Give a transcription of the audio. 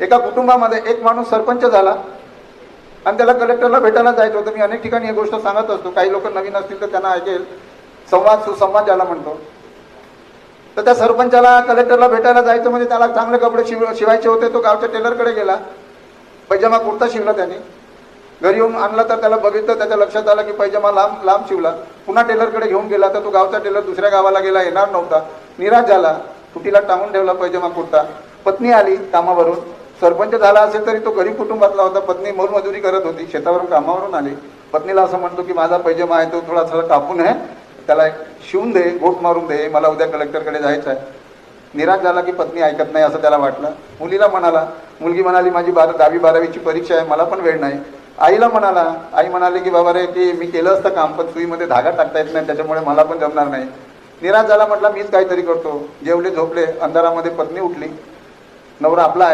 एका कुटुंबामध्ये एक माणूस सरपंच झाला आणि त्याला कलेक्टरला भेटायला जायचं होतं. मी अनेक ठिकाणी ही गोष्ट सांगत असतो, काही लोक नवीन असतील तर त्यांना ऐकेल. संवाद सुसंवाद ज्याला म्हणतो. तर त्या सरपंचाला कलेक्टरला भेटायला जायचं म्हणजे त्याला चांगले कपडे शिवायचे होते. तो गावच्या टेलरकडे गेला, पैजामा कुर्ता शिवला त्याने. घरी येऊन आणला तर त्याला बघितलं, त्याच्या लक्षात आलं की पैजामा लांब लांब शिवला. पुन्हा टेलरकडे घेऊन गेला तर तो गावचा टेलर दुसऱ्या गावाला गेला, येणार नव्हता. निराश झाला, तुटीला टांगून ठेवला पैजामा कुर्ता. पत्नी आली कामावरून. सरपंच झाला असेल तरी तो गरीब कुटुंबातला होता. पत्नी मोलमजुरी करत होती, शेतावरून कामावरून आली. पत्नीला असं म्हणतो की माझा पैजामा आहे तो थोडा कापून आहे, त्याला शिवून दे, गोट मारून दे, मला उद्या कलेक्टरकडे जायचं आहे. निराश झाला की पत्नी ऐकत नाही असं त्याला वाटलं. मुलीला म्हणाला, मुलगी म्हणाली माझी 10वी 12वीची परीक्षा आहे, मला पण वेळ नाही. आईला म्हणाला, आई म्हणाली की बाबा रे की मी केलं असतं काम पण सुईमध्ये धागा टाकता येत नाही, त्याच्यामुळे मला पण जमणार नाही. निराश झाला, म्हटला मीच काहीतरी करतो. जेवले झोपले, अंधारामध्ये पत्नी उठली. नवरा आपला